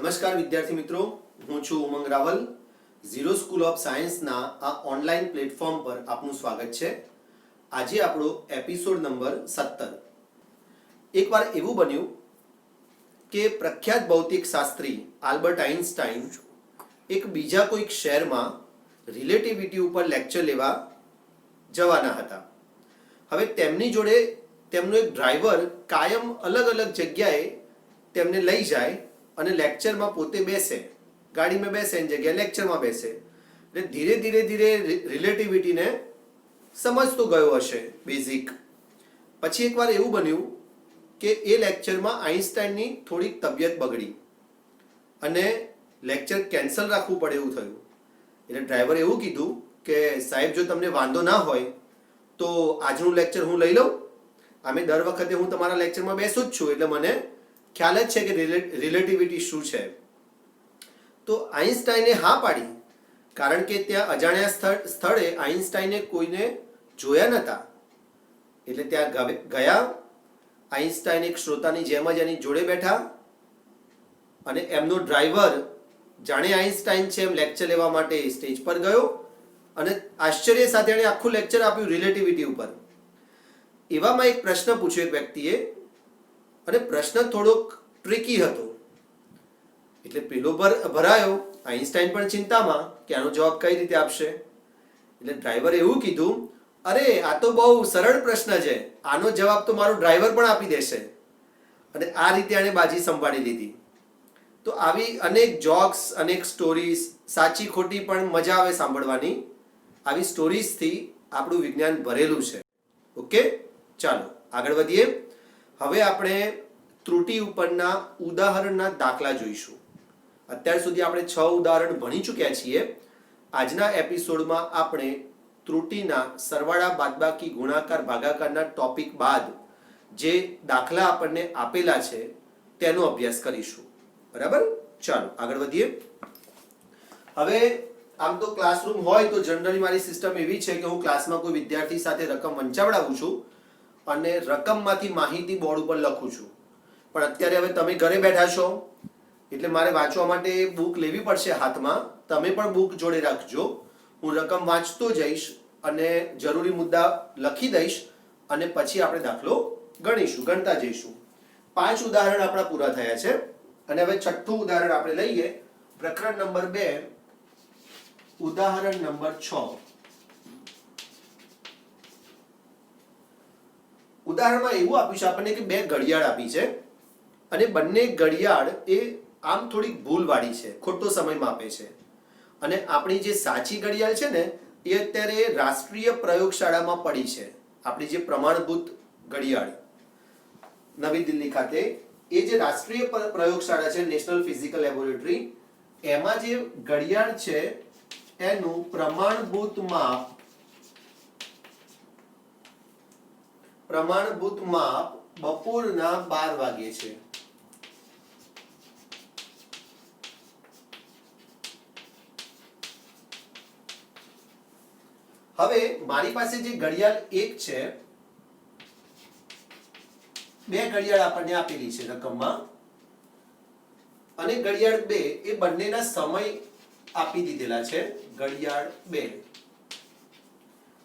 નમસ્કાર વિદ્યાર્થી મિત્રો, હું છું ઉમંગ રાવલ. ઝીરો સ્કૂલ ઓફ સાયન્સના આ ઓનલાઈન પ્લેટફોર્મ પર આપનું સ્વાગત છે. આજે આપણો એપિસોડ નંબર 17. એકવાર એવું બન્યું કે પ્રખ્યાત ભૌતિક શાસ્ત્રી આલ્બર્ટ આઇન્સ્ટાઈન એક બીજા કોઈક શહેરમાં રિલેટિવિટી ઉપર લેક્ચર લેવા જવાના હતા. હવે તેમની જોડે તેમનો એક ડ્રાઈવર કાયમ અલગ અલગ જગ્યાએ તેમને લઈ જાય અને લેક્ચરમાં પોતે બેસે, ગાડીમાં બેસે એની જગ્યાએ લેક્ચરમાં બેસે. એટલે ધીરે ધીરે ધીરે રિલેટિવિટીને સમજતો ગયો હશે બેઝિક. પછી એકવાર એવું બન્યું કે એ લેક્ચરમાં આઇન્સ્ટાઈનની થોડીક તબિયત બગડી અને લેક્ચર કેન્સલ રાખવું પડે એવું થયું. એટલે ડ્રાઈવરે એવું કીધું કે સાહેબ, જો તમને વાંધો ના હોય તો આજનું લેક્ચર હું લઈ લઉં. આમે દર વખતે હું તમારા લેક્ચરમાં બેસું જ છું, એટલે મને ખ્યાલ જ છે કે રિલેટિવિટી શું છે. તો આઇન્સ્ટાઈને હા પાડી, કારણ કે ત્યાં અજાણ્યા સ્થળે આઇન્સ્ટાઈને કોઈને જોયા નહોતા. એટલે ત્યાં ગયા. આઇન્સ્ટાઈન એક શ્રોતાની જેમ જ એની જોડે બેઠા અને એમનો ડ્રાઈવર જાણે આઇન્સ્ટાઈન છે એમ લેક્ચર લેવા માટે સ્ટેજ પર ગયો અને આશ્ચર્ય સાથે એણે આખું લેક્ચર આપ્યું રિલેટિવિટી ઉપર. એવામાં એક પ્રશ્ન પૂછ્યો એક વ્યક્તિએ, અને પ્રશ્ન થોડોક ટ્રિકી હતો. એટલે પેલો ભરાયો. આઇન્સ્ટાઈન પણ ચિંતામાં કે આનો જવાબ કઈ રીતે આપશે. એટલે ડ્રાઈવરે એવું કીધું, અરે આ તો બહુ સરળ પ્રશ્ન છે, આનો જવાબ તો મારો ડ્રાઈવર પણ આપી દેશે. અને આ રીતે એણે બાજી સંભાળી લીધી. તો આવી અનેક જોક્સ, અનેક સ્ટોરીઝ, સાચી ખોટી પણ મજા આવે સાંભળવાની. આવી સ્ટોરીઝથી આપણું વિજ્ઞાન ભરેલું છે. ઓકે, ચાલો આગળ વધીએ. હવે આપણે ત્રુટિ ઉપરના ઉદાહરણના દાખલા જોઈશું. અત્યાર સુધી આપણે 6 ઉદાહરણ ભણી ચૂક્યા છીએ. આજના એપિસોડમાં આપણે ત્રુટિના સરવાળા, બાદબાકી, ગુણાકાર, ભાગાકારના ટોપિક બાદ જે દાખલા આપણને આપેલા છે તેનો અભ્યાસ કરીશું. બરાબર, ચાલો આગળ વધીએ. હવે આમ તો ક્લાસરૂમ હોય તો જનરલી મારી સિસ્ટમ એવી છે કે હું ક્લાસમાં કોઈ વિદ્યાર્થી સાથે રકમ વંચાવડાવું છું અને રકમમાંથી માહિતી બોર્ડ ઉપર લખું છું. પણ અત્યારે હવે તમે ઘરે બેઠા છો એટલે મારે વાંચવા માટે બુક લેવી પડશે હાથમાં. તમે પણ બુક જોડે રાખજો. હું રકમ વાંચતો જઈશ અને જરૂરી મુદ્દા લખી દઈશ અને પછી આપણે દાખલો ગણીશું, ગણતા જઈશું. 5 ઉદાહરણ આપણા પૂરા થયા છે અને હવે 6થું ઉદાહરણ આપણે લઈએ. પ્રકરણ નંબર 2, ઉદાહરણ નંબર 6. ઉદાહરણમાં એવું આપ્યું છે આપણને કે 2 ઘડિયાળ આપી છે અને બંને ઘડિયાળ એ આમ થોડીક ભૂલવાળી છે, ખોટો સમય માપે છે. અને આપણી જે સાચી ઘડિયાળ છે ને એ અત્યારે રાષ્ટ્રીય પ્રયોગશાળામાં પડી છે. આપણી જે પ્રમાણભૂત ઘડિયાળ નવી દિલ્હી ખાતે, એ જે રાષ્ટ્રીય પ્રયોગશાળા છે, નેશનલ ફિઝિકલ લેબોરેટરી, એમાં જે ઘડિયાળ છે એનું પ્રમાણભૂત માપ બપોરના 12 વાગે છે. હવે મારી પાસે જે ઘડિયાળ 1 છે, 2 ઘડિયાળ આપણને આપેલી છે રકમમાં, અને ઘડિયાળ 2, એ બંનેના સમય આપી દીધેલા છે. ઘડિયાળ 2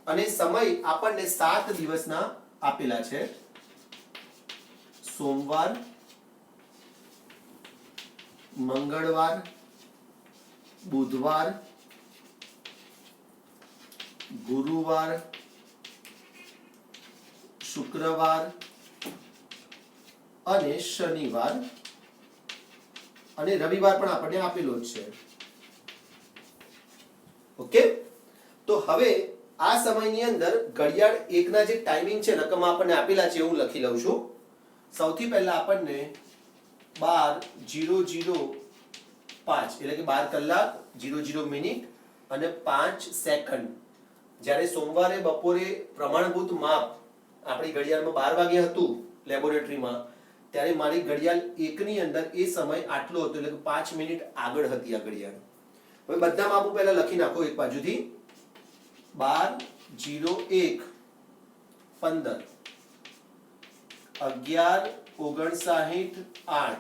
અને સમય આપણને 7 દિવસના આપેલા છે. સોમવાર, મંગળવાર, બુધવાર, ગુરુવાર, શુક્રવાર અને શનિવાર, અને રવિવાર પણ આપણને આપેલો જ છે. ઓકે, તો હવે આ સમયની અંદર ઘડિયાળ 1 ના જે ટાઈમિંગ છે રકમ આપણને આપેલા છે હું લખી લઉં છું. સૌથી પહેલા આપણને 12:00:05 એટલે કે 12 કલાક 00 મિનિટ અને 5 સેકન્ડ. જ્યારે સોમવારે બપોરે પ્રમાણભૂત માપ આપણી ઘડિયાળમાં 12 વાગે હતું લેબોરેટરીમાં, ત્યારે મારી ઘડિયાળ 1 ની અંદર એ સમય આટલો હતો, એટલે કે 5 મિનિટ આગળ હતી આ ઘડિયાળ. હવે બધા માપો પહેલા લખી નાખો એક બાજુથી. 12:01:15 11:59:8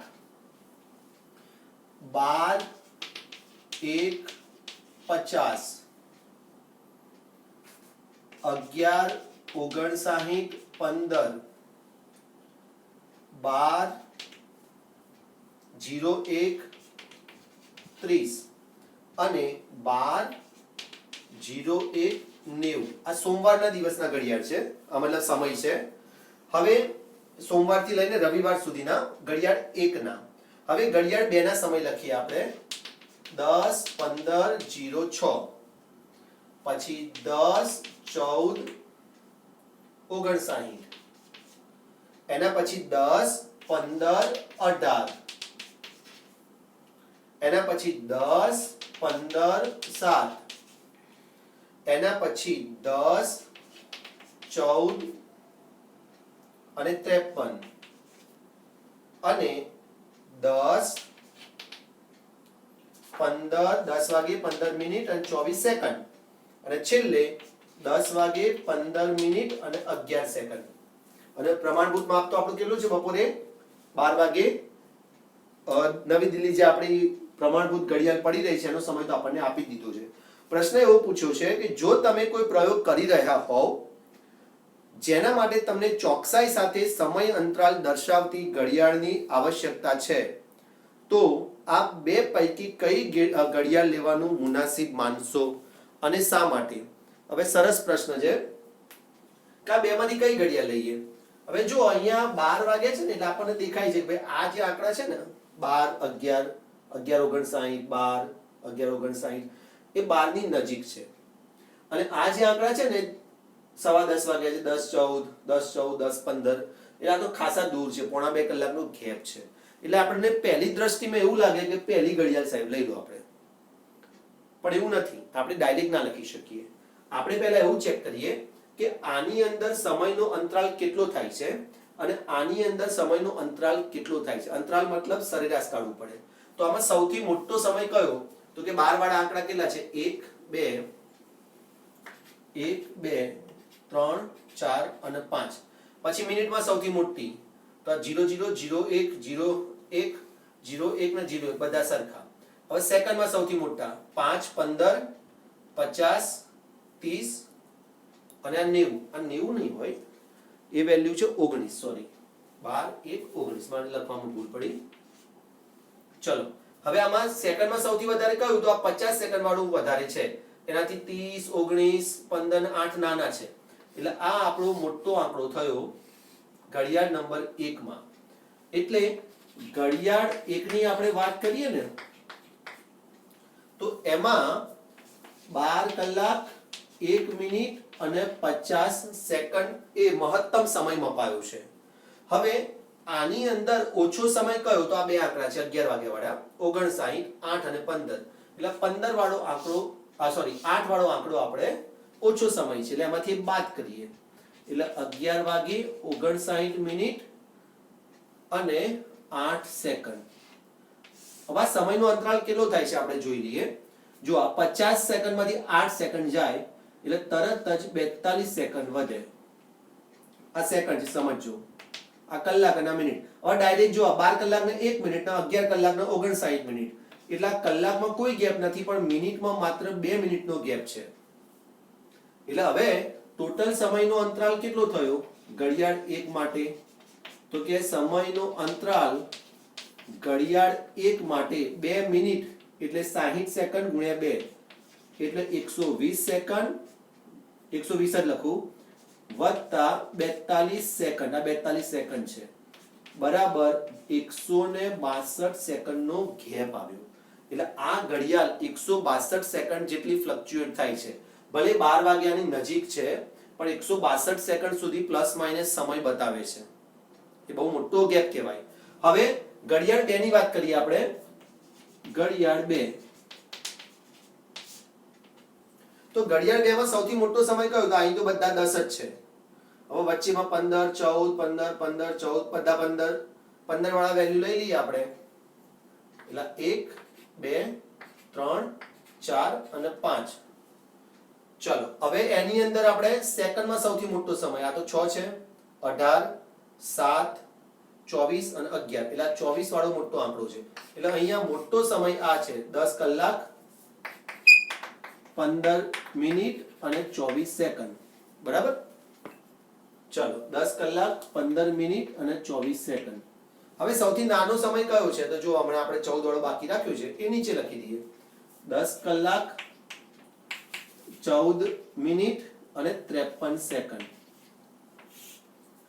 12:1:50 11:59:15 12:01:30 અને 12:01:90 આ સોમવારના દિવસના ઘડિયાળ છે, આ મતલબ સમય છે. હવે સોમવારથી લઈને રવિવાર સુધીના ઘડિયાળ 1 ના. હવે ઘડિયાળ 2 ના સમય લખીએ આપણે 10:15:06 પછી 10:14:59 એના પછી 10:15:18 એના પછી 10:15:07 એના પછી 10:14 અને 53 અને 10 વાગે 15 મિનિટ અને 24 સેકન્ડ અને છેલ્લે 10 વાગે 15 મિનિટ અને 11 સેકન્ડ. અને પ્રમાણભૂત માપ તો આપણું કેટલું છે? બપોરે 12 વાગે નવી દિલ્હી જે આપણી પ્રમાણભૂત ઘડિયાળ પડી રહી છે એનો સમય તો આપણને આપી દીધો છે. પ્રશ્ન એવો પૂછ્યો છે કે જો તમે કોઈ પ્રયોગ કરી રહ્યા હોવ જેના માટે તમને ચોકસાઈ સાથે સમય અંતરાલ દર્શાવતી ઘડિયાળની આવશ્યકતા છે તો આ બે પૈકી કઈ ઘડિયાળ લેવાનું મુનાસિબ માનશો અને શા માટે? હવે સરસ પ્રશ્ન છે કે આ બેમાંથી કઈ ઘડિયાળ લઈએ? હવે જો અહીંયા 12 વાગ્યા છે ને એટલે આપણને દેખાય છે કે ભાઈ આ જે આંકડા છે ને 12, 11, 11:59, 12, 11:59 એ 12 ની નજીક છે અને આ જે આંકડા છે ને 10:15 વાગ્યા છે 10:14, 10:14, 10:15 એ આ તો ખાસા દૂર છે, 1.5 કલાકનો ગેપ છે. એટલે આપણને પહેલી દ્રષ્ટિમાં એવું લાગે કે પહેલી ઘડિયાળ સાહેબ લઈ લો આપણે, પણ એવું નથી. આપણે ડાયરેક્ટ ના લખી શકીએ. આપણે પહેલા એવું ચેક કરીએ કે આની અંદર સમયનો અંતરાલ કેટલો થાય છે અને આની અંદર સમયનો અંતરાલ કેટલો થાય છે. અંતરાલ મતલબ સરેરાશ કાઢવું પડે. તો આમાં સૌથી મોટો સમય કયો? તો કે 12 વાળા આંકડા કેટલા છે? 1, 2, 3, 4 અને 5. પછી મિનિટમાં સૌથી મોટી તો 00, 01, 01, 01 ને 01 બધા સરખા. હવે સેકન્ડમાં સૌથી મોટા 5, 15, 50, 30 અને આ 90. આ 90 નહીં હોય, એ વેલ્યુ છે 19. સોરી, 12, 1, 19 મારે લખવામાં ભૂલ પડી. ચલો હવે આમાં સેકન્ડમાં સૌથી વધારે કયું? તો આ 50 સેકન્ડ વાળું વધારે છે. એનાથી 30, 19, 15 ને 8 નાના છે. એટલે આ આપણો મોટો આંકડો થયો ઘડિયાળ નંબર 1 માં. એટલે ઘડિયાળ 1 ની આપણે વાત કરીએ ને તો એમાં 12 કલાક 1 મિનિટ અને 50 સેકન્ડ એ મહત્તમ સમય મપાયો છે. હવે આની અંદર ઓછો સમય કયો? તો આ બે આંકડા છે 11 વાગ્યા વાળા 59, 8 અને 15. એટલે 15 વાળો આંકડો 8 વાળો આંકડો આપણે ઓછો સમય છે એટલે એમાંથી બાદ કરીએ. એટલે 11 વાગે 59 મિનિટ અને 8 સેકન્ડ. હવે સમયનો અંતરાલ કેટલો થાય છે આપણે જોઈ લઈએ. જો આ 50 સેકન્ડમાંથી 8 સેકન્ડ જાય એટલે તરત જ 42 સેકન્ડ વધે. આ સેકન્ડ છે, સમજજો. આ કલાક અને મિનિટ. હવે ડાયરેક્ટ જો 12 કલાક ને 1 મિનિટ ને 11 કલાક ને 59 મિનિટ. એટલે કલાકમાં કોઈ ગેપ નથી પણ મિનિટમાં માત્ર 2 મિનિટનો ગેપ છે. એટલે હવે ટોટલ સમયનો અંતરાલ કેટલો થયો ઘડિયાળ 1 માટે? તો કે સમયનો અંતરાલ ઘડિયાળ 1 માટે 2 મિનિટ એટલે 60 સેકન્ડ ગુણ્યા 2 એટલે 120 સેકન્ડ, 120 જ લખું, વત્તા 42 સેકન્ડ. આ 42 સેકન્ડ છે બરાબર 162 સેકન્ડનો ગેપ આવ્યો. એટલે આ ઘડિયાળ 162 સેકન્ડ જેટલી ફ્લક્ચ્યુએટ થાય છે. ભલે 12 વાગ્યાની નજીક છે પણ 162 સેકન્ડ સુધી પ્લસ માઇનસ સમય બતાવે છે. એ બહુ મોટો ગેપ કહેવાય. હવે ઘડિયાળ 2 ની વાત કરીએ આપણે. ઘડિયાળ 2 તો ઘડિયાળ 2 માં સૌથી મોટો સમય કયો? તો અહીં તો બધા 10 જ છે. હવે વચ્ચેમાં 15, 14, 15, 14 બધા 15 વાળા વેલ્યુ લઈ લઈએ આપણે. એટલે 1, 2, 3, 4 અને 5. ચલો હવે એની અંદર આપણે સેકન્ડમાં સૌથી મોટો સમય આ તો 6 છે, 18, 7, 24 અને 11 એટલે આ 24 વાળો મોટો આંકડો છે એટલે અહીંયા મોટો સમય આ છે 10 કલાક 15 મિનિટ અને 24 સેકન્ડ બરાબર ચલો 10 કલાક 15 મિનિટ અને 24 સેકન્ડ હવે સૌથી નાનો સમય કયો છે તો જો હમણાં આપણે 14 વાળો બાકી રાખ્યો છે એ નીચે લખી દઈએ 10 કલાક 14 મિનિટ અને 53 સેકન્ડ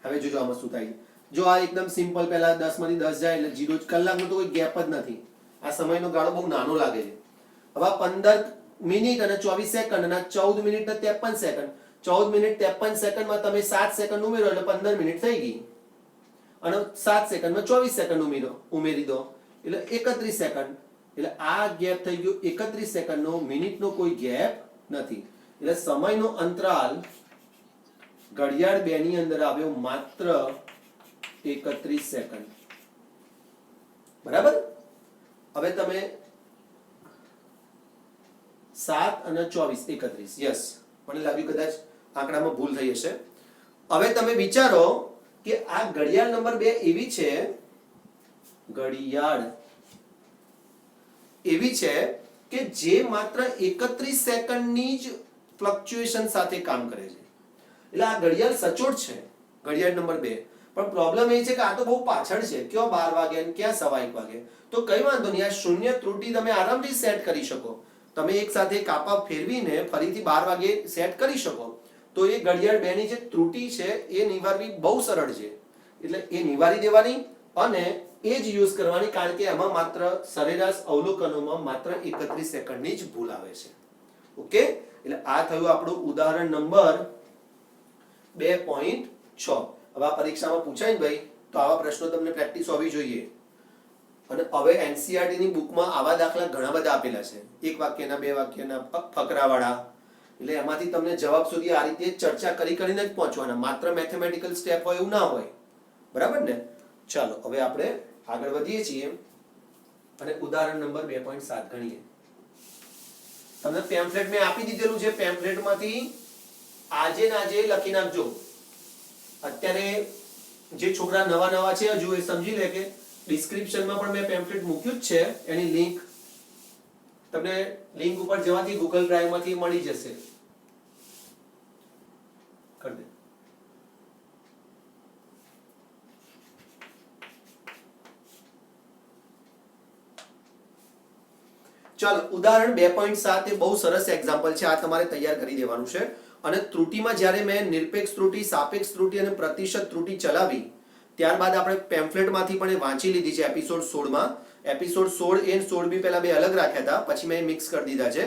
હવે જોજો આમાં શું થાય જો આ એકદમ સિમ્પલ પહેલા 10 માંથી 10 જાય એટલે 0 કલાકનો તો કોઈ ગેપ જ નથી આ સમયનો ગાળો બહુ નાનો લાગે છે હવે 15 મિનિટ અને 24 સેકન્ડ અને 14 મિનિટ અને 53 સેકન્ડ 14 મિનિટ 53 સેકન્ડમાં તમે 7 સેકન્ડ ઉમેરો એટલે 15 મિનિટ થઈ ગઈ અને 7 સેકન્ડમાં 24 સેકન્ડ ઉમેરી દો એટલે 31 સેકન્ડ એટલે આ ગેપ થઈ ગયો 31 સેકન્ડનો મિનિટનો કોઈ ગેપ નથી એટલે સમયનો અંતરાલ ઘડિયાળ 2 ની અંદર આવ્યો માત્ર 31 સેકન્ડ બરાબર હવે તમે 7 અને 24 31 યસ મને લાગ્યું કદાચ આંકડામાં ભૂલ થઈ હશે હવે તમે વિચારો કે આ ઘડિયાળ નંબર 2 એવી છે ઘડિયાળ એવી છે કે જે માત્ર 31 સેકન્ડની જ ફ્લક્ચ્યુએશન સાથે કામ કરે છે એટલે આ ઘડિયાળ સચોટ છે ઘડિયાળ નંબર 2 પણ પ્રોબ્લેમ એ છે કે આ તો બહુ પાછળ છે ક્યાં 12 વાગે અને ક્યાં 1 વાગે તો કઈ વાંધો નહીં આ શૂન્ય ત્રુટિ તમે આરામથી સેટ કરી શકો તમે એક સાથે કાપા ફેરવીને ફરીથી 12 વાગે સેટ કરી શકો તો એ ઘડિયાળ 2 ની જે ત્રુટિ છે એ નિવારવી બહુ સરળ છે એટલે એ નિવારી દેવાની અને એ જ યુઝ કરવાની કારણ કે એમાં માત્ર સરેરાશ અવલોકનોમાં માત્ર 31 સેકન્ડની જ ભૂલ આવે છે ઓકે એટલે આ થયું આપણું ઉદાહરણ નંબર 2.6 હવે આ પરીક્ષામાં પૂછાય ને ભાઈ તો આવા પ્રશ્નો તમને પ્રેક્ટિસ હોવી જોઈએ અને હવે એનસીઈઆરટી ની બુકમાં આવા દાખલા ઘણા બધા આપેલા છે એક વાક્યના બે વાક્યના ફકરાવાળા એટલે એમાંથી તમને જવાબ સુધી આ રીતે ચર્ચા કરીને જ પહોંચવાના માત્ર મેથેમેટિકલ સ્ટેપ હોય એવું ના હોય બરાબર ને ચાલો હવે આપણે આગળ વધીએ છીએ અને ઉદાહરણ નંબર 2.7 ગણીએ તમને પેમ્ફલેટ મેં આપી દીધેલું છે પેમ્ફલેટમાંથી આજે લખી નાખજો અત્યારે જે છોકરા નવા છે હજુ એ સમજી લે કે ડિસ્ક્રિપ્શનમાં પણ મેં પેમ્ફલેટ મૂક્યું જ છે એની લિંક તમને લિંક ઉપર જવાથી Google Drive માંથી મળી જશે કરી દે ચાલો ઉદાહરણ 2.7 એ બહુ સરસ એક્ઝામ્પલ છે આ તમારે તૈયાર કરી દેવાનું છે અને ત્રુટિમાં જ્યારે મેં નિરપેક્ષ ત્રુટિ સાપેક્ષ ત્રુટિ અને પ્રતિશત ત્રુટિ ચલાવી ત્યારબાદ આપણે પેમ્ફલેટમાંથી પણ વાંચી લીધી છે એપિસોડ 16 માં એપિસોડ 16 અને 16 બી પહેલા બે અલગ રાખ્યા હતા પછી મેં મિક્સ કરી દીધા છે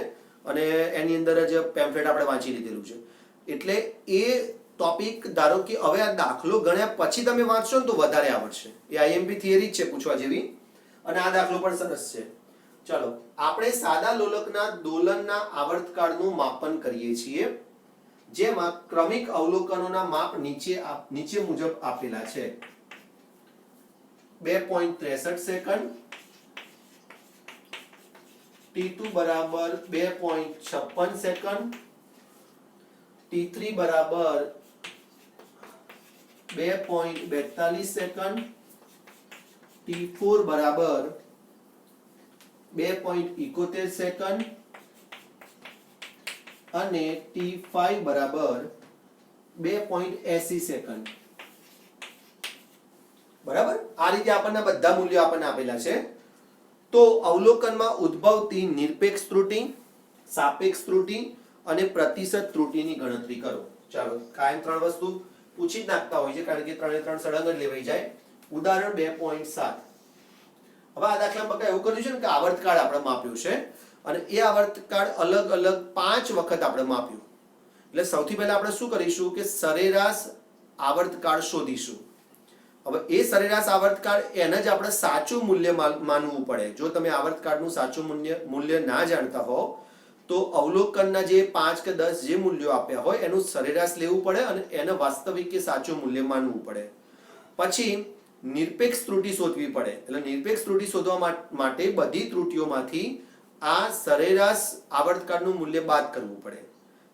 અને એની અંદર જ પેમ્ફલેટ આપણે વાંચી લીધેલું છે એટલે એ ટોપિક ધારો કે હવે આ દાખલો ગણ્યા પછી તમે વાંચશો ને તો વધારે આવડશે એ આઈએમપી થિયરી જ છે પૂછવા જેવી અને આ દાખલો પણ સરસ છે ચલો આપણે સાદા લોલકના દોલનના આવર્તકાળનું માપન કરીએ છીએ જેમાં ક્રમિક અવલોકનોના માપ નીચે મુજબ આપેલા છે 2.63 સેકન્ડ T2 બરાબર 2.56 સેકન્ડ T3 બરાબર 2.42 સેકન્ડ T4 બરાબર 2.71 સેકન્ડ અને T5 બરાબર 2.80 સેકન્ડ બરાબર આ રીતે આપણને બધા મૂલ્યો આપણને આપેલા છે તો અવલોકનમાં ઉદ્ભવતી નિરપેક્ષ ત્રુટિ સાપેક્ષ ત્રુટિ અને પ્રતિશત ત્રુટિની ગણતરી કરો ચાલો કાયમ ત્રણ વસ્તુ પૂછી જ નાખતા હોય છે કારણ કે ત્રણે ત્રણ સળંગ જ લેવાઈ જાય ઉદાહરણ 2.7 હવે આ દાખલામાં બકા એવું કર્યું છે ને કે આવર્તકાળ આપણે માપ્યું છે અને એ આવર્તકાળ અલગ અલગ 5 વખત આપણે માપ્યું એટલે સૌથી પહેલા આપણે શું કરીશું કે સરેરાશ આવર્તકાળ શોધીશું હવે એ સરેરાશ આવર્તકાળ એને જ આપણે સાચું મૂલ્ય માનવું પડે જો તમે આવર્તકાળનું સાચું મૂલ્ય ના જાણતા હો તો અવલોકનના જે 5 કે 10 જે મૂલ્યો આપ્યા હોય એનું સરેરાશ લેવું પડે અને એને વાસ્તવિક કે સાચું મૂલ્ય માનવું પડે પછી નિરપેક્ષ ત્રુટિ શોધવી પડે એટલે નિરપેક્ષ ત્રુટિ શોધવા માટે બધી ત્રુટિઓમાંથી આ સરેરાશ આવર્તકાળનું મૂલ્ય બાદ કરવું પડે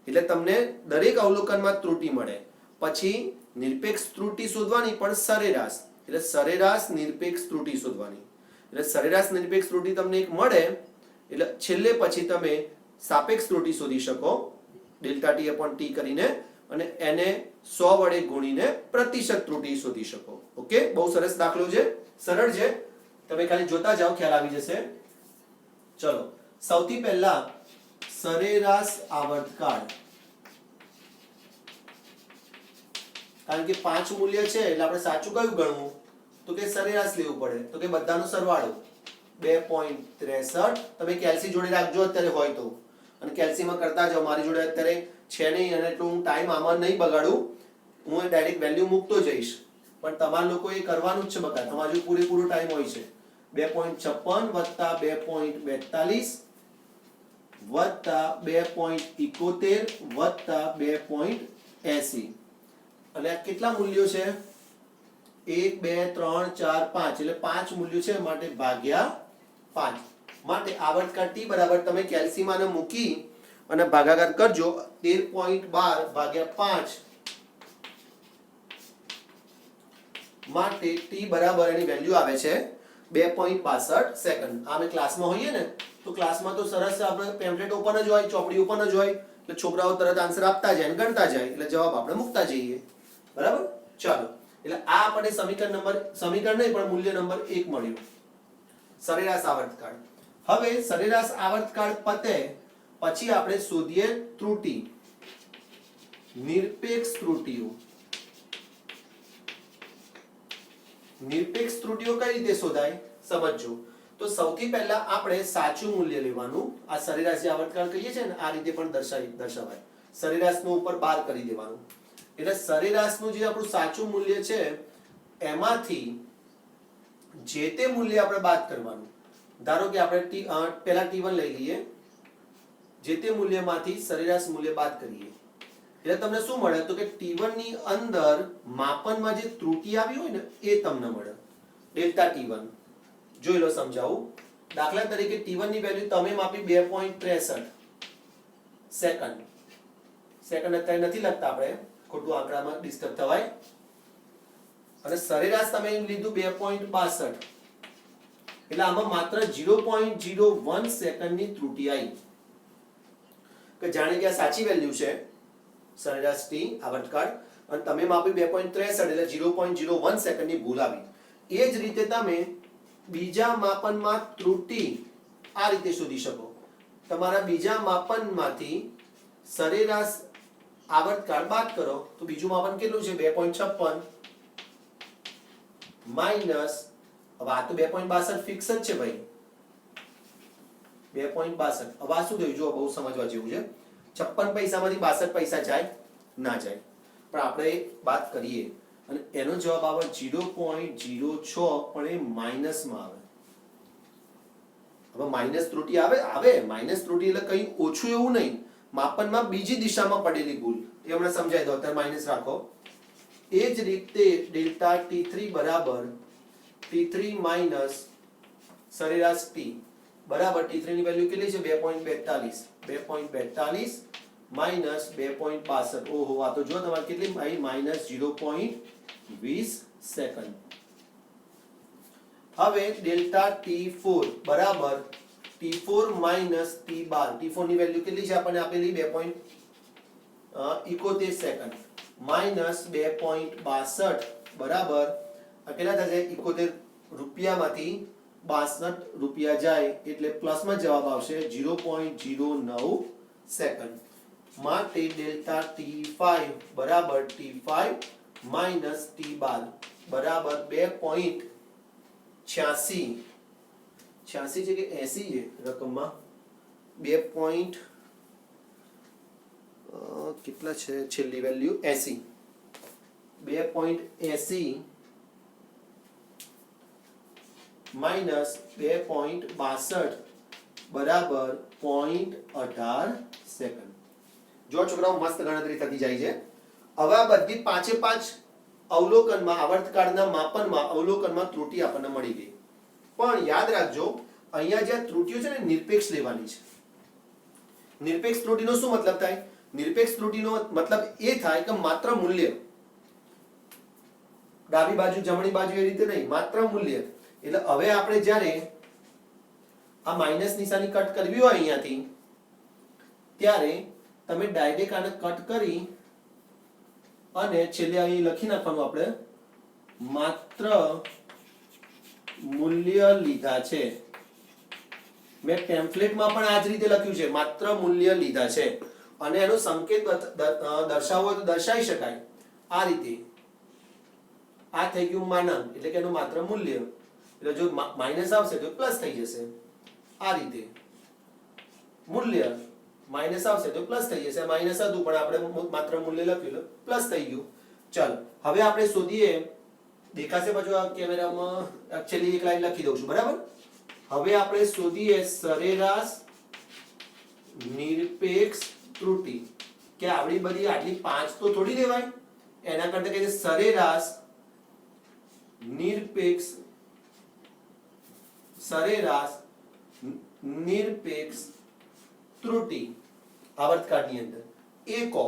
એટલે તમને દરેક અવલોકનમાં ત્રુટિ મળે પછી નિરપેક્ષ ત્રુટિ શોધવાની પણ સરેરાશ એટલે સરેરાશ નિરપેક્ષ ત્રુટિ શોધવાની. એટલે સરેરાશ નિરપેક્ષ ત્રુટિ તમને એક મળે એટલે છેલ્લે પછી તમે સાપેક્ષ ત્રુટિ શોધી શકો ડેલ્ટા ટી અપોન ટી કરીને, અને એને 100 વડે ગુણીને પ્રતિશત ત્રુટિ શોધી શકો. ઓકે, બહુ સરસ દાખલો છે, સરળ છે, તમે ખાલી જોતા જાઓ, ખ્યાલ આવી જશે. ચલો, સૌથી પહેલા સરેરાશ આવર્તકાળ, કારણ કે 5 મૂલ્ય છે એટલે આપણે સાચું કયું ગણવું, તો કે સરેરાશ લેવું પડે, તો કે બધાનો સરવાળો 2.63. તમે કેલ્સી જોડે રાખજો અત્યારે હોય તો, અને કેલ્સીમાં કરતા જાઓ. મારી જોડે અત્યારે છે નહીં અને એટલું હું ટાઈમ આમાં નહીં બગાડું, હું ડાયરેક્ટ વેલ્યુ મૂકતો જઈશ, પણ તમારા લોકો એ કરવાનું જ છે બકા, તમારો પૂરેપૂરો ટાઈમ હોય છે. 2.56 વત્તા 2.42 વત્તા 2.71 વત્તા 2.80, અને આ કેટલા મૂલ્યો છે? 1 2 3 4 5, એટલે 5 મૂલ્યો છે, માટે ભાગ્યા 5. માટે આવર્તકાળ ટી બરાબર તમે કેલ્સીમાં મૂકી અને ભાગાકાર કરજો. 13.12 ભાગ્યા 5, માટે ટી બરાબર એની વેલ્યુ આવે છે 2.62 સેકન્ડ. અમે ક્લાસમાં હોઈએ ને તો ક્લાસમાં તો સરસ આપણે પેમ્ફલેટ ઓપન જ હોય, ચોપડી ઓપન જ હોય, એટલે છોકરાઓ તરત આન્સર આપતા જાય અને ગણતા જાય, એટલે જવાબ આપણે મૂકતા જઈએ. બરાબર? ચાલો, એટલે આ આપણે સમીકરણ નહીં પણ મૂલ્ય નંબર 1 મળ્યું, સરેરાશ આવર્તકાળ. હવે સરેરાશ આવર્તકાળ પતે પછી આપણે શોધીએ ત્રુટિ, નિરપેક્ષ ત્રુટિઓ. નિરપેક્ષ ત્રુટિઓ કઈ રીતે શોધાય સમજજો. તો સૌથી પહેલા આપણે સાચું મૂલ્ય લેવાનું. આ સરેરાશ આવર્તકાળ કહીએ છીએ ને, આ રીતે પણ દર્શાવાય. સરેરાશનું ઉપર બાર કરી દેવાનું, એટલે સરેરાશનું જે આપણું સાચું મૂલ્ય છે એમાંથી જે તે મૂલ્ય આપણે બાદ કરવાનું. ધારો કે આપણે પહેલા T1 લઈ લઈએ, જે તે મૂલ્યમાંથી સરેરાશ મૂલ્ય બાદ કરીએ એટલે તમને શું મળે, તો કે T1 ની અંદર માપનમાં જે ત્રુટિ આવી હોય ને એ તમને મળે, ડેલ્ટા T1. જોઈ લો, સમજાવું. દાખલા તરીકે T1 ની વેલ્યુ તમે માપી 2.63 સેકન્ડ. સેકન્ડ અત્યારે નથી લખતા આપણે, ખોટું આંકડામાં ડિસ્ટર્બ થવાય. અને સરેરાશ તમે લીધું 2.62, એટલે આમાં માત્ર 0.01 સેકન્ડની ત્રુટિ આવી. કે જાણે કે આ સાચી વેલ્યુ છે સરેરાશ ટી આવર્તકાળ, અને તમે માપી 2.63 એટલે 0.01 સેકન્ડની ભૂલ આવી. એ જ રીતે તમે બીજા માપનમાં ત્રુટિ આ રીતે શોધી શકો. તમારા બીજા માપનમાંથી સરેરાશ આવર્તકાળ બાદ કરો તો બીજું માપન કેટલું છે? 2.56 માઈનસ, હવે આ તો 2.62 ફિક્સ જ છે ભાઈ, 2.62. હવે આ શું થયું જો, બહુ સમજવા જેવું છે. 56 પૈસામાંથી 62 પૈસા જાય ના જાય, પણ આપણે બાદ કરીએ અને એનો જવાબ આવે 0.06, પણ એ માઈનસમાં આવે. હવે માઈનસ ત્રુટિ આવે માઈનસ ત્રુટિ એટલે કંઈ ઓછું એવું નહીં, માપનમાં બીજી દિશામાં પડેલી ભૂલ, એ હમણાં સમજાવી દો. અત્યારે માઈનસ રાખો. એ જ રીતે ડેલ્ટા T3 બરાબર T3 માઈનસ સરેરાશ T બરાબર T3 ની વેલ્યુ કેટલી છે? 2.42 માઈનસ 2.62. ઓહો, આ તો જો તમારે કેટલી આવી, માઈનસ 0.20 સેકન્ડ. હવે ડેલ્ટા T4 બરાબર T4 માઈનસ T12. T4 ની વેલ્યુ કેટલી છે આપણને આપેલી? 2.71 સેકન્ડ માઈનસ 2.62 બરાબર કેટલા થશે? 71 રૂપિયામાંથી 62 રૂપિયા જાય એટલે પ્લસમાં જવાબ આવશે 0.09 સેકન્ડ. માટે ડેલ્ટા T5 બરાબર T5 માઈનસ T12 બરાબર 2.86 છે કે 80 છે રકમમાં? 2. કેટલા છે છેલ્લી વેલ્યુ? 80. 2.80 માઈનસ 2.62 બરાબર 0.18 સેકન્ડ. જો છોકરાઓ મસ્ત ગણતરી થતી જાય છે. હવે આ બધી 5 અવલોકનમાં, આવર્તકાળના માપનમાં અવલોકનમાં ત્રુટિ આપણને મળી ગઈ. પણ યાદ રાખજો, અહીંયા જે ત્રુટિઓ છે ને નિરપેક્ષ લેવાની છે. નિરપેક્ષ ત્રુટિનો શું મતલબ થાય? નિરપેક્ષ ત્રુટિનો મતલબ એ થાય કે માત્ર મૂલ્ય ડાબી બાજુ જમણી બાજુ એ રીતે નહીં, માત્ર મૂલ્ય. એટલે હવે આપણે જ્યારે આ માઇનસ નિશાની કટ કરવી હોય અહીંયાથી, ત્યારે તમે ડાયરેક્ટ આને કટ કરી અને છેલ્લે અહીં લખી નાખવાનું આપણે માત્ર મૂલ્ય લીધા છે. મેં ટેમ્પલેટમાં પણ આ જ રીતે લખ્યું છે, માત્ર મૂલ્ય લીધા છે. અને એનો સંકેત દર્શાવવો હોય તો દર્શાવી શકાય આ રીતે. આ થઈ ગયું માનાંક, એટલે કે એનું માત્ર મૂલ્ય. એટલે જો માઇનસ આવશે તો પ્લસ થઈ જશે આ રીતે. મૂલ્ય માઇનસ આવશે તો પ્લસ થઈ જશે. માઇનસ હતું પણ આપણે માત્ર મૂલ્ય લખ્યું પ્લસ થઈ ગયું. ચાલો હવે આપણે શોધીએ. દેખાશે પાછું આ કેમેરામાં, એકચ્યુઅલી એક લાઈન લખી દઉં છું, બરાબર. હવે આપણે શોધીએ સરેરાશ નિરપેક્ષ ત્રુટિ. કે આવડી બધી આટલી 5 તો થોડી લેવાય, એના કરતા કહે છે સરેરાશ નિરપેક્ષ ત્રુટિ આવર્તકાળની અંદર એ કહો.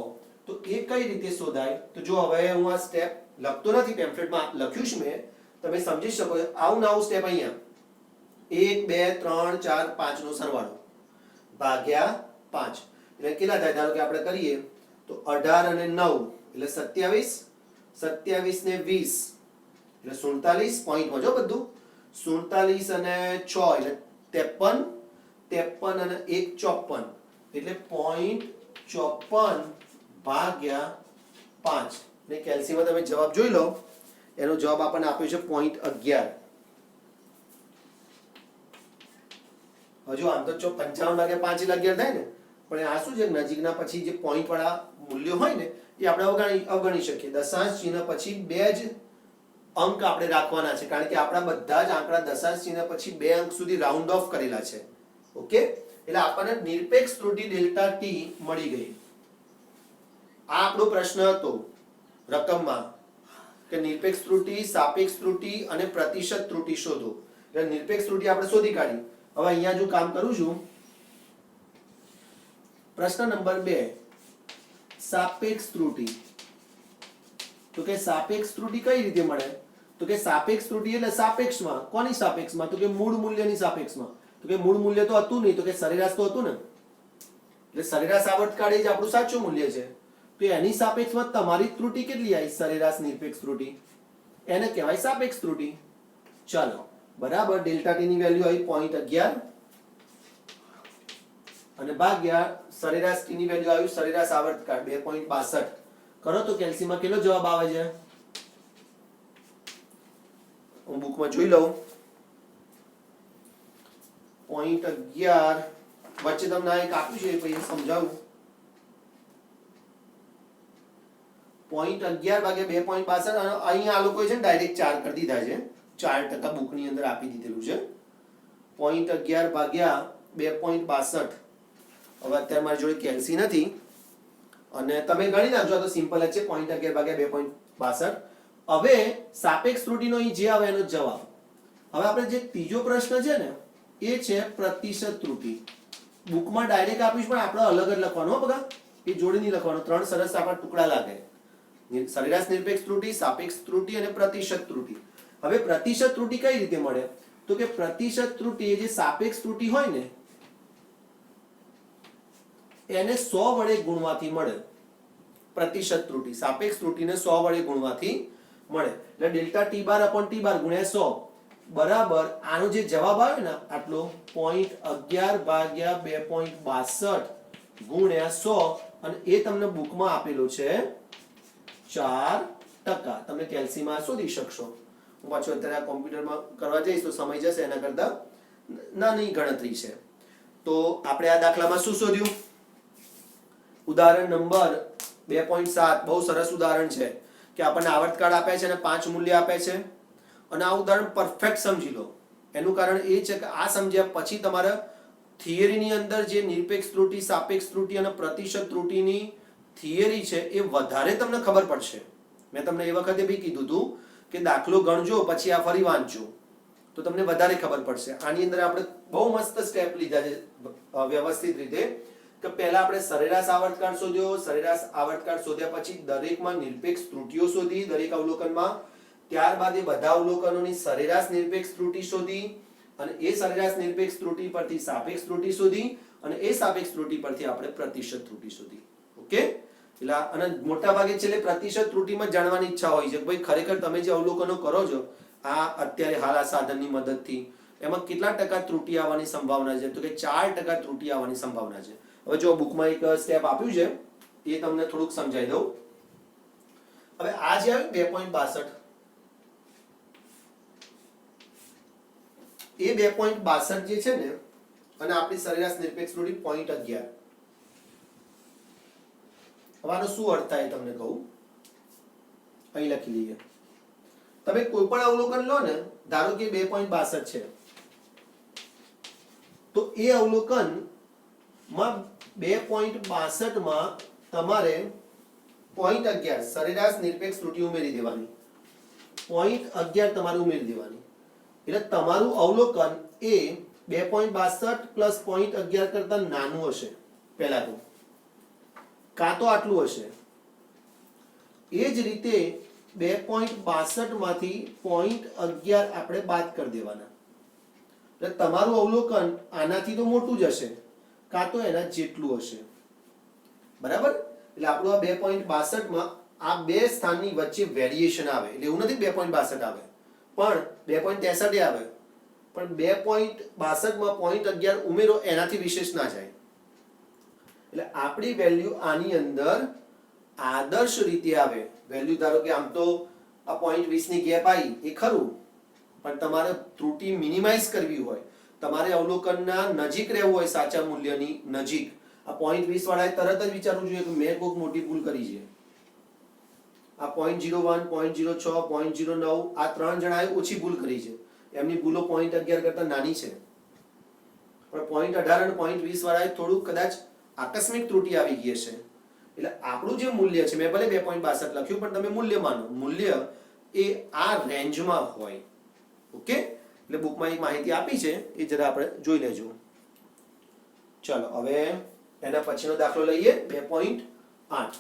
તો એ કઈ રીતે શોધાય? તો જો હવે હું આ સ્ટેપ લખતો નથી, ટેમ્પલેટમાં લખ્યું છે મેં, તમે સમજી શકો. આવું ને આવું સ્ટેપ અહીંયા 1 2 3 4 5 નો સરવાળો ભાગ્યા 5 એટલે કેટલા થાય? ધારો કે આપણે કરીએ તો 18 અને 9 એટલે 27, 27 ને 20 એટલે 47 પોઈન્ટમાં જો બધું. 47 અને 6 એટલે 53, 53 અને 1 54 એટલે 0.54 ભાગ્યા 5. ને કેલ્સીમાં તમે જવાબ જોઈ લો. એનો જવાબ આપણને આપ્યો છે 0.11. હજુ આમ તો 55 ભાગ્યા 5 એટલે 11 થાય ને, પણ આ શું છે નજીકના પછી જે પોઈન્ટ વાળા મૂલ્યો હોય ને એ આપણે અવગણી શકીએ. દશાંશ ચિહ્ન પછી બે જ અંક આપણે રાખવાના છે, કારણ કે આપણા બધા જ આંકડા દશાંશ ચિહ્ન પછી 2 અંક સુધી રાઉન્ડ ઓફ કરેલા છે. ઓકે, એટલે આપણને નિરપેક્ષ ત્રુટિ ડેલ્ટા ટી મળી ગઈ. આ આપણો પ્રશ્ન હતો રકમમાં કે નિરપેક્ષ ત્રુટિ, સાપેક્ષ ત્રુટિ અને પ્રતિશત ત્રુટિ શોધો. એટલે નિરપેક્ષ ત્રુટિ આપણે શોધી કાઢી. હવે અહીંયા જો કામ કરું છું, પ્રશ્ન નંબર 2 સાપેક્ષ ત્રુટિ. તો કે સાપેક્ષ ત્રુટિ કઈ રીતે મળે? તો કે સાપેક્ષ ત્રુટિ એટલે સાપેક્ષમાં. કોની સાપેક્ષમાં? તો કે મૂળ મૂલ્યની સાપેક્ષમાં. તો કે મૂળ મૂલ્ય તો હતું નહીં, તો કે સરેરાશ તો હતું ને. એટલે સરેરાશ આવર્તકાળ એ જ આપણું સાચું મૂલ્ય છે. તો એની સાપેક્ષમાં તમારી ત્રુટિ કેટલી આવી? સરેરાશ નિરપેક્ષ ત્રુટિ, એને કહેવાય સાપેક્ષ ત્રુટિ. ચાલો બરાબર, ડેલ્ટા ટી ની વેલ્યુ આવી 0.11 અને ભાગ્યા સરેરાશ ટી ની વેલ્યુ આવ્યું સરેરાશ આવર્તકાળ 2.62. કરો તો કેલ્સીમાં કેટલો જવાબ આવે છે? હું બુકમાં જોઈ લઉં. 0.11 વચ્ચે તમને એક આપ્યું છે પછી સમજાવું. 0.11 ભાગ્યા 2.62 અને અહીંયા આ લોકોએ છે ને ડાયરેક્ટ 4 કરી દીધા છે. 4% બુકની અંદર આપી દીધેલું છે. 0.11 ભાગ્યા 2.62. હવે અત્યારે મારી જોડે કેલ્સી નથી અને તમે ગણી નાખજો, આ તો સિમ્પલ જ છે. 0.11 ભાગ્યા 2.62. હવે સાપેક્ષ ત્રુટિનો અહીં જે આવે એનો જવાબ. હવે આપણે જે ત્રીજો પ્રશ્ન છે ને એ છે પ્રતિશત ત્રુટિ. બુકમાં ડાયરેક્ટ આપીશ પણ આપણે અલગ જ લખવાનું. બગા એ જોડે નહીં લખવાનું. 3 સરસ આપણા ટુકડા લાગે. સરેરાશ નિરપેક્ષ ત્રુટિ, સાપેક્ષ ત્રુટિ અને પ્રતિશત ત્રુટિ. હવે પ્રતિશત ત્રુટિ કઈ રીતે મળે? તો કે પ્રતિશત ત્રુટિ એ જે સાપેક્ષ ત્રુટિ હોય ને એને 100 વડે ગુણવાથી મળે. પ્રતિશત ત્રુટિ સાપેક્ષ ત્રુટિને 100 વડે ગુણવાથી મળે. એટલે ડેલ્ટા ટી બાર અપોન ટી બાર ગુણ્યા 100 બરાબર આનો જે જવાબ આવે ને આટલો 0.11 ભાગ્યા 2.62 ગુણ્યા 100 અને એ તમને બુકમાં આપેલો છે 4%. તમે કેલ્સીમાં શોધી શકશો. હું પાછું અત્યારે આ કોમ્પ્યુટરમાં કરવા જઈશ તો સમય જશે, એના કરતા નાની ગણતરી છે. તો આપણે આ દાખલામાં શું શોધ્યું? ઉદાહરણ નંબર 2.7 બહુ સરસ ઉદાહરણ છે કે આપણને આવર્તકાળ આપે છે અને 5 મૂલ્ય આપે છે અને આ ઉદાહરણ પરફેક્ટ સમજી લો. એનું કારણ એ છે કે આ સમજ્યા પછી તમારે થિયરીની અંદર જે નિરપેક્ષ ત્રુટિ, સાપેક્ષ ત્રુટિ અને પ્રતિશત ત્રુટિની થિયરી છે એ વધારે તમને ખબર પડશે. મેં તમને એ વખતે બી કીધું હતું કે દાખલો ગણજો પછી આ ફરી વાંચજો તો તમને વધારે ખબર પડશે. આની અંદર આપણે બહુ મસ્ત સ્ટેપ લીધા છે વ્યવસ્થિત રીતે કે પહેલા આપણે સરેરાશ આવર્તકાળ શોધ્યો. સરેરાશ આવર્તકાળ શોધ્યા પછી દરેકમાં નિરપેક્ષ ત્રુટિઓ શોધી દરેક અવલોકનમાં. ત્યારબાદ એ બધા અવલોકનોની સરેરાશ નિરપેક્ષ ત્રુટિ શોધી અને એ સરેરાશ નિરપેક્ષ ત્રુટિ પરથી સાપેક્ષ ત્રુટિ શોધી અને એ સાપેક્ષ ત્રુટિ પરથી આપણે પ્રતિશત ત્રુટિ શોધી. ઓકે, એટલે અને મોટા ભાગે છેલ્લે પ્રતિશત ત્રુટિમાં જાણવાની ઈચ્છા હોય છે કે ભાઈ ખરેખર તમે જે અવલોકનો કરો છો આ અત્યારે હાલ આ સાધનની મદદથી એમાં કેટલા ટકા ત્રુટિ આવવાની સંભાવના છે? તો કે 4% ત્રુટિ આવવાની સંભાવના છે. હવે જો બુકમાં એક સ્ટેપ આપ્યું છે એ તમને થોડુંક સમજાવી દઉં. હવે આ જે આવ્યું 2.62 એ 2.62 જે છે ને અને આપણી સરેરાશ નિરપેક્ષ ત્રુટિ 0.11. હવે આનો શું અર્થ થાય તમને કહું, અહીં લખી લઈએ. તમે કોઈ પણ અવલોકન લો ને, ધારો કે 2.62 છે તો એ અવલોકન માં 2.62 માં તમારે 0.11 સરેરાશ નિરપેક્ષ ત્રુટિ ઉમેરી દેવાની. 0.11 તમારે ઉમેરી દેવાની એટલે તમારું અવલોકન એ 2.62 પ્લસ 0.11 કરતા નાનું હશે. પહેલા તો કાં તો આટલું હશે. એ જ રીતે 2.62 માંથી 0.11 આપણે બાદ કરી દેવાના એટલે તમારું અવલોકન આનાથી તો મોટું જ હશે કાં તો એના જેટલું હશે. બરાબર? એટલે આપણું આ 2.62 માં આ બે સ્થાનની વચ્ચે વેરિએશન આવે એટલે એવું નથી 2.62 આવે પણ 2.63 આવે પણ 2.62 માં 0.11 ઉમેરો એનાથી વિશેષ ના જાય. એટલે આપણી વેલ્યુ આની અંદર આદર્શ રીતે આવે. વેલ્યુ ધારો કે આમ તો આ 0.20 ની ગેપ આવી એ ખરું પણ તમારે ત્રુટિ મિનિમાઇઝ કરવી હોય, તમારે અવલોકનના નજીક રહેવું હોય સાચા મૂલ્યની નજીક, આ 0.20 વાળાએ તરત જ વિચારવું જોઈએ કે મેં કોઈક મોટી ભૂલ કરી છે. આ 0.01 0.06 0.09 આ ત્રણ જણાએ ઓછી ભૂલ કરી છે. એમની ભૂલો 0.11 કરતા નાની છે પણ 0.18 અને 0.20 વાળાએ થોડું કદાચ આકસ્મિક ત્રુટિ આવી ગઈ છે. એટલે આપણું જે મૂલ્ય છે, મેં ભલે 2.62 લખ્યું પણ તમે મૂલ્ય માનો, મૂલ્ય એ આ રેન્જમાં હોય. ઓકે, એટલે બુકમાં એક માહિતી આપી છે એ જરા આપણે જોઈ લેજો. ચલો હવે એના પછીનો દાખલો લઈએ 2.8.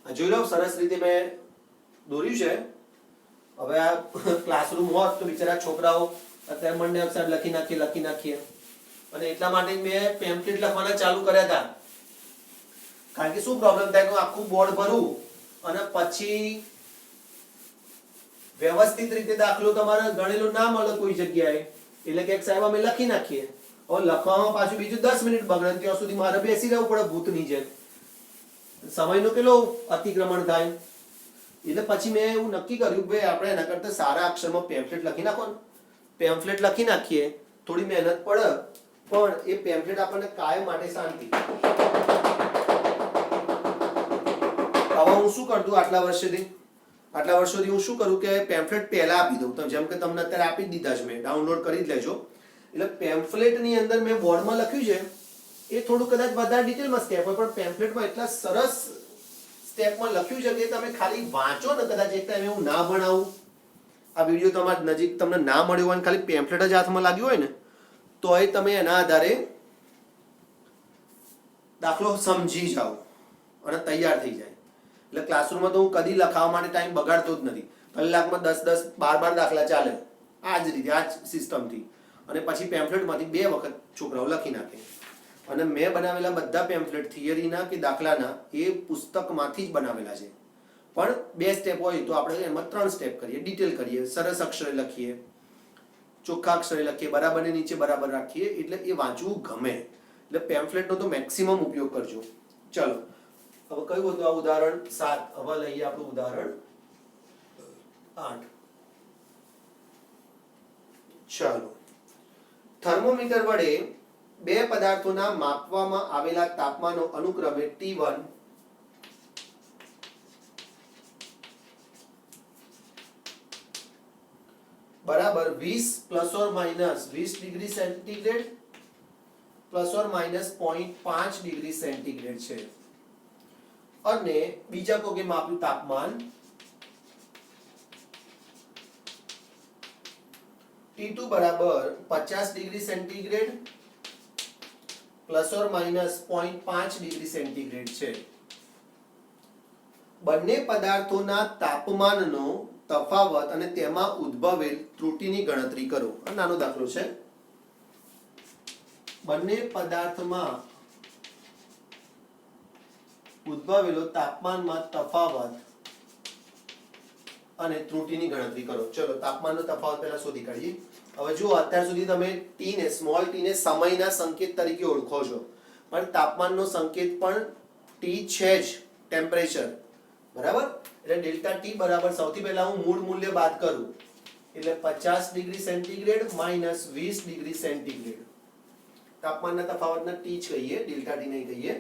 જોઈ લો સરસ રીતે મેં દોર્યું છે. હવે આ ક્લાસરૂમ હોત તો બિચારા છોકરાઓ અત્યારે મંડે અક્ષર લખી નાખીએ અને એટલા માટે મેં પેમ્પલેટ લખવાના ચાલુ કર્યા હતા. કારણ કે શું પ્રોબ્લેમ થાય કે આખું બોર્ડ ભરું અને પછી વ્યવસ્થિત રીતે દાખલો તમારે ગણેલો ના મળે કોઈ જગ્યાએ એટલે કે સાહેબ અમે લખી નાખીએ. હવે લખવામાં પાછું બીજું 10 મિનિટ બગડે ત્યાં સુધી મારે બેસી રહેવું પડે ભૂતની જેમ. સમયનો કેટલો અતિક્રમણ થાય. એટલે પછી મેં એવું નક્કી કર્યું કે આપણે એના કરતા સારા અક્ષરમાં પેમ્ફલેટ લખી નાખો ને. પેમ્ફલેટ લખી નાખીએ, થોડી મહેનત પડે પણ એ પેમ્ફલેટ આપણને કાયમ માટે શાંતિ. હવે હું શું કરતું આટલા વર્ષોથી હું શું કરું કે પેમ્ફલેટ પહેલા આપી દઉં. જેમ કે તમને અત્યારે આપી જ દીધા છે, મેં ડાઉનલોડ કરી જ લેજો. એટલે પેમ્ફલેટની અંદર મેં બોર્ડમાં લખ્યું છે એ થોડું કદાચ વધારે ડિટેલમાં સ્ટેપ હોય પણ પેમ્ફલેટમાં એટલા સરસ સ્ટેપમાં લખ્યું છે કે તમે ખાલી વાંચો ને, કદાચ એક ટાઈમ હું ના ભણાવું, આ વિડીયો તમારી નજીક તમને ના મળ્યો હોય ખાલી પેમ્ફલેટ જ હાથમાં લાગ્યું હોય ને તો એ તમે એના આધારે દાખલો સમજી જાઓ અને તૈયાર થઈ જાય. એટલે ક્લાસરૂમમાં તો હું કદી લખાવવા માટે ટાઈમ બગાડતો જ નથી. કલાકમાં 10 12 દાખલા ચાલે આ જ રીતે, આ જ સિસ્ટમથી. અને પછી પેમ્ફલેટમાંથી 2 વખત છોકરાઓ લખી નાખે. અને મેં બનાવેલા બધા પેમ્ફલેટ થિયરીના કે દાખલાના એ પુસ્તકમાંથી જ બનાવેલા છે. પણ 2 સ્ટેપ હોય તો આપણે એમાં 3 સ્ટેપ કરીએ, ડિટેલ કરીએ, સરસ અક્ષરે લખીએ, ચોખ્ખા અક્ષરે લખીએ, બરાબરની નીચે બરાબર રાખીએ એટલે એ વાંચવું ગમે. એટલે પેમ્ફલેટનો તો મેક્સિમમ ઉપયોગ કરજો. ચલો હવે કયું હતું આ ઉદાહરણ 7. હવે લઈએ આપણું ઉદાહરણ 8. ચાલો, થર્મોમીટર વડે 2 પદાર્થોના માપવામાં આવેલા તાપમાનો અનુક્રમે T1 બરાબર 20 plus or minus 20 degree centigrade plus or minus 0.5 degree centigrade છે. અને બીજા કોકે માપ્યું તાપમાન T2 બરાબર 50 degree centigrade plus or minus 0.5 degree centigrade છે. બંને પદાર્થોના તાપમાનનો તફાવત અને તેમાં ઉદ્ભવેલ ત્રુટિની ગણતરી કરો. આ નાનો દાખલો છે. બંને પદાર્થમાં ઉદ્ભવેલો તાપમાનમાં તફાવત અને ત્રુટિની ગણતરી કરો. ચલો તાપમાનનો તફાવત પહેલા શોધી કાઢીએ. હવે જો અત્યાર સુધી તમે ટી ને સ્મોલ ટી ને સમયના સંકેત તરીકે ઓળખો છો, પણ તાપમાનનો સંકેત પણ ટી છે જ, ટેમ્પરેચર, બરાબર. એટલે ડેલ્ટા ટી બરાબર સૌથી પહેલા હું મૂળ મૂલ્ય બાદ કરું એટલે 50 degree centigrade minus 20 degree centigrade. તાપમાનના તફાવતને ટી જ કહીએ, ડેલ્ટા ટી નહીં કહીએ.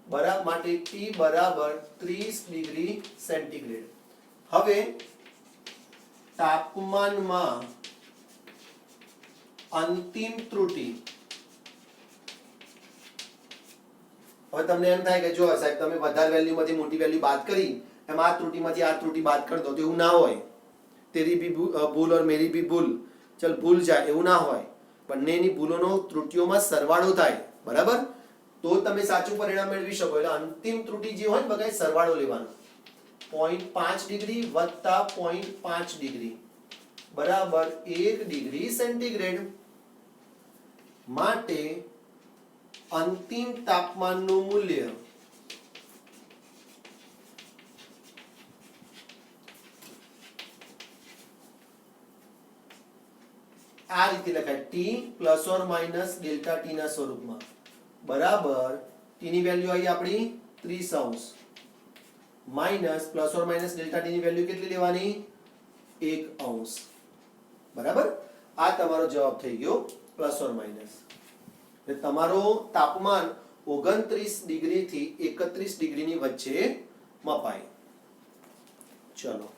બરાબર માટે ટી બરાબર 30 ડિગ્રી સેન્ટીગ્રેડ. હવે તાપમાનમાં અંતિમ ત્રુટિ. હવે તમને એમ થાય કે જો સાહેબ તમે વધારે વેલ્યુમાંથી મોટી વેલ્યુ બાદ કરી, એમ આ ત્રુટિમાંથી આ ત્રુટિ બાદ કરી દો, તો એવું ના હોય. તેરી ભી ભૂલ और मेरी भी भूल, ચલ ભૂલ જાય, એવું ના હોય. બંનેની ભૂલોનો ત્રુટિઓમાં સરવાળો થાય, બરાબર, તો તમે સાચું પરિણામ મેળવી શકો. એટલે અંતિમ ત્રુટિ જે હોય ને બગાય સરવાળો લેવાનો. 0.5 ડિગ્રી વત્તા 0.5 ડિગ્રી બરાબર 1 ડિગ્રી સેન્ટીગ્રેડ. માટે અંતિમ તાપમાનનું મૂલ્ય આ રીતે લખાય, T plus or minus delta T ના સ્વરૂપમાં, બરાબર. ટી ની વેલ્યુ આવી આપણી 30° minus plus or minus delta T ની વેલ્યુ કેટલી લેવાની? 1°, બરાબર. આ તમારો જવાબ થઈ ગયો, પ્લસ ઓર માઇનસ. એટલે તમારો તાપમાન 29 ડિગ્રી થી 31 ડિગ્રીની વચ્ચે મપાય. ચલો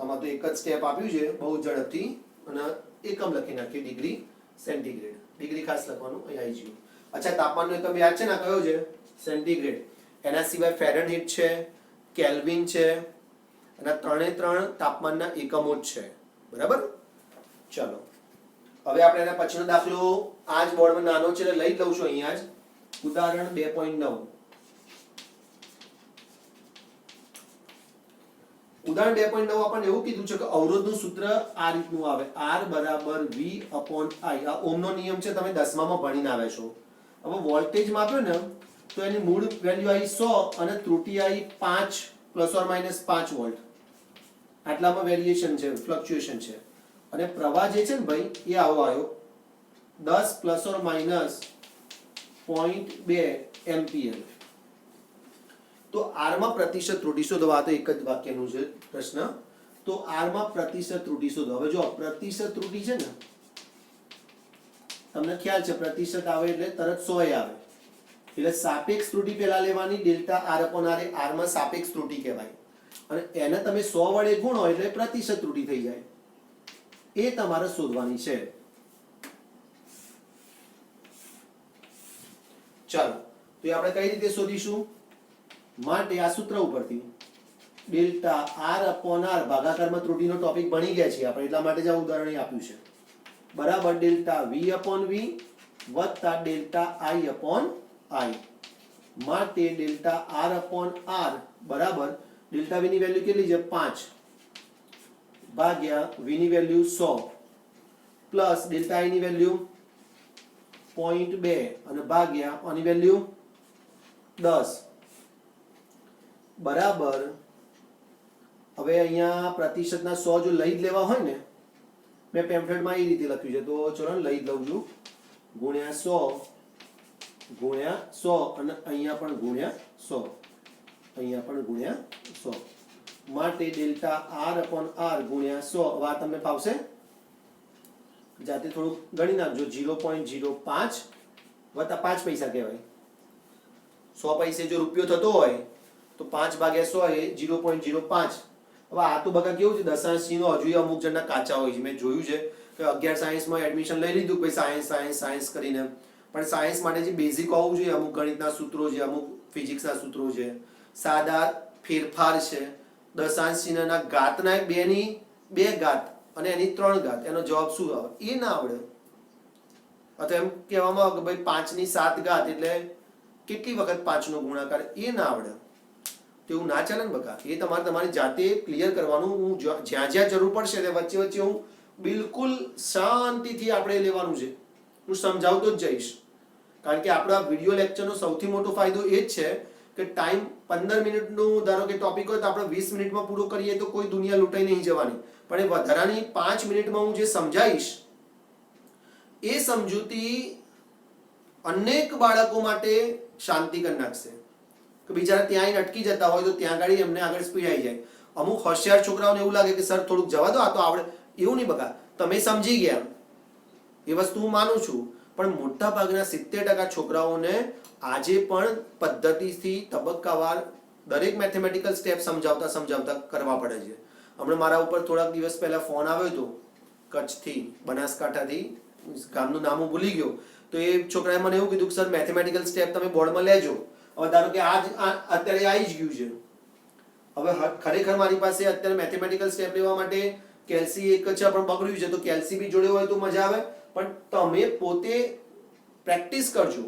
આમાં તો એક જ સ્ટેપ આપ્યું છે, બહુ ઝડપથી, અને એકમ લખી નાખીએ, ડિગ્રી સેન્ટીગ્રેડ. ડિગ્રી ખાસ લખવાનું, અહીં આવી ગયું. અચ્છા, તાપમાનનો એકમ યાદ છે ને, કયો છે? સેન્ટીગ્રેડ. એના સિવાય ફેરનહીટ છે, કેલ્વિન છે, અને ત્રણે તાપમાનના એકમો જ છે, બરાબર. ચલો હવે આપણે એના પછીનો દાખલો આ જ બોર્ડમાં નાનો છે એટલે લઈ લઉં છું અહીંયા જ. ઉદાહરણ 2.9. ઉદાહરણ 2.9 આપણને એવું કીધું છે કે અવરોધનું સૂત્ર આ રીતનું આવે, R બરાબર V upon I. આ ઓહમનો નિયમ છે, તમે 10મામાં ભણીને આવ્યા છો. હવે વોલ્ટેજ માપ્યો ને તો એની મૂળ વેલ્યુ આવી 100 અને ત્રુટિ આવી 5 પ્લસ ઓર માઇનસ 5 વોલ્ટ. આટલામાં વેરિએશન છે, ફ્લક્ચ્યુએશન છે. અને પ્રવાહ જે છે ને ભાઈ એ આવો આવ્યો 10 પ્લસ ઓર માઇનસ 0.2 એમ્પિયર. તો R માં પ્રતિશત ત્રુટિ શોધો. આ તો એક જ વાક્યનું છે પ્રશ્ન. તો R માં પ્રતિશત ત્રુટિ શોધો. હવે જો પ્રતિશત ત્રુટિ છે ને, તમને ખ્યાલ છે પ્રતિશત આવે એટલે તરત 100 આવે. એટલે સાપેક્ષ ત્રુટિ પહેલા લેવાની, ડેલ્ટા R upon R એ R માં સાપેક્ષ ત્રુટિ કહેવાય. અને એને તમે 100 વડે ગુણો એટલે પ્રતિશત ત્રુટિ થઈ જાય. એ તમારે શોધવાની છે. ચાલો તો એ આપણે કઈ રીતે શોધીશું? માટે આ સૂત્ર ઉપરથી ડેલ્ટા R upon R, ભાગાકારમાં ત્રુટિનો ટોપિક ભણી ગયા છીએ આપણે, એટલા માટે જ આ ઉદાહરણ આપ્યું છે, બરાબર. ડેલ્ટા V upon V વત્તા ડેલ્ટા I upon I. માટે ડેલ્ટા R upon R બરાબર ડેલ્ટા V ની વેલ્યુ કેટલી છે? 5 ભાગ્યા V ની વેલ્યુ 100 પ્લસ ડેલ્ટા I ની વેલ્યુ 0.2 અને ભાગ્યા આની વેલ્યુ 10 બરાબર. હવે અહીંયા પ્રતિશતના 100 જો લઈ જ લેવા હોય ને, મેં પેમ્ફલેટમાં એ રીતે લખ્યું છે, તો ચલો લઈ જ લઉં છું. ગુણ્યા 100 ગુણ્યા 100 અને અહીંયા પણ ગુણ્યા 100, અહીંયા પણ ગુણ્યા 100. માટે ડેલ્ટા R upon R ગુણ્યા 100. હવે આ તમને ફાવશે? જાતે થોડુંક ગણી નાખજો. 0.05 વત્તા 5 પૈસા કહેવાય. 100 પૈસે જો રૂપિયો થતો હોય તો 5 ભાગ્યા 100 એ 0.05. હવે આ તો બકા કેવું છે, દશાંશ ચિહ્નો હજુ અમુક જણના કાચા હોય છે. મેં જોયું છે કે 11 સાયન્સમાં એડમિશન લઈ લીધું પછી સાયન્સ કરીને, પણ સાયન્સ માટે જે બેઝિક હોવું જોઈએ, અમુક ગણિતના સૂત્રો છે, અમુક ફિઝિક્સના સૂત્રો છે, સાદા ફેરફાર છે, દશાંશ ચિહ્નના ઘાતના 2 ની 2 ઘાત અને એની 3 ઘાત, એનો જવાબ શું આવે એ ના આવડે. અથવા એમ કહેવામાં આવે કે ભાઈ 5 ની 7 ઘાત એટલે કેટલી વખત 5 નો ગુણાકાર, એ ના આવડે. તો એવું ના ચાલે ને બકા. એ તમારે તમારી જાતે ક્લિયર કરવાનું. હું જ્યાં જ્યાં જરૂર પડશે તે વચ્ચે વચ્ચે હું બિલકુલ શાંતિથી આપણે લેવાનું છે. હું સમજાવતો જ જઈશ. કારણ કે આપણા વિડીયો લેક્ચરનો સૌથી મોટો ફાયદો એ જ છે કે ટાઈમ 15 મિનિટનું ધારો કે ટોપિક હોય તો આપણે 20 મિનિટમાં પૂરો કરીએ તો કોઈ દુનિયા લૂંટાઈ નહીં જવાની. પણ એ વધારાની 5 મિનિટમાં હું જે સમજાવીશ એ સમજૂતી અનેક બાળકો માટે શાંતિ કરી નાખશે. કે બિચારા ત્યાં આવીને અટકી જતા હોય તો ત્યાં ગાડી એમને આગળ સ્પીડ આવી જાય. અમુક હોશિયાર છોકરાઓને એવું લાગે કે સર થોડુંક જવા દો, આ તો આવડે. એવું નહીં બકા, તમે સમજી ગયા એ વસ્તુ હું માનું છું, પણ મોટા ભાગના 70% છોકરાઓને આજે પણ પદ્ધતિથી તબક્કાવાર દરેક મેથેમેટિકલ સ્ટેપ સમજાવતા કરવા પડે છે. હમણાં મારા ઉપર થોડાક દિવસ પહેલા ફોન આવ્યો હતો કચ્છથી, બનાસકાંઠાથી, ગામનું નામ હું ભૂલી ગયો. તો એ છોકરાએ મને એવું કીધું કે સર મેથેમેટિકલ સ્ટેપ તમે બોર્ડમાં લેજો. હવે ધારો કે અત્યારે આવી જ ગયું છે. હવે ખરેખર મારી પાસે અત્યારે મેથેમેટિકલ સ્ટેપ લેવા માટે કેલ્સી એક છે પણ બગડ્યું છે, તો કેલ્સી બી જોડે હોય તો મજા આવે. પણ તમે પોતે પ્રેક્ટિસ કરજો.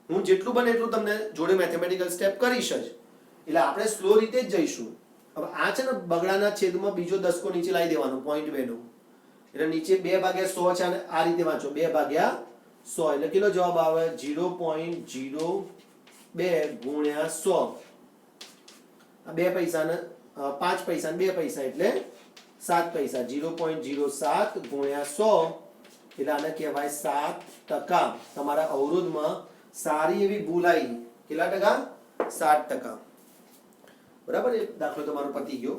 હું જેટલું બને એટલું તમને જોડે મેથેમેટિકલ સ્ટેપ કરીશ જ. એટલે આપણે સ્લો રીતે જ જઈશું. હવે આ છે ને બગડાના છેદમાં બીજો દસકો નીચે લાવી દેવાનો 0.2 નો. એટલે નીચે 2/100 છે અને આ રીતે વાંચો 2/100 એટલે કેટલો જવાબ આવે 0.02 ગુણ્યા 100. આ 2 પૈસા ને 5 પૈસા ને 2 પૈસા એટલે 7 પૈસા. 0.07 ગુણ્યા 100 એટલે આને કહેવાય 7%. તમારા અવરોધમાં સારી એવી ભૂલ આવી. કેટલા ટકા? 7%. બરાબર. એ દાખલો તમારો પતી ગયો.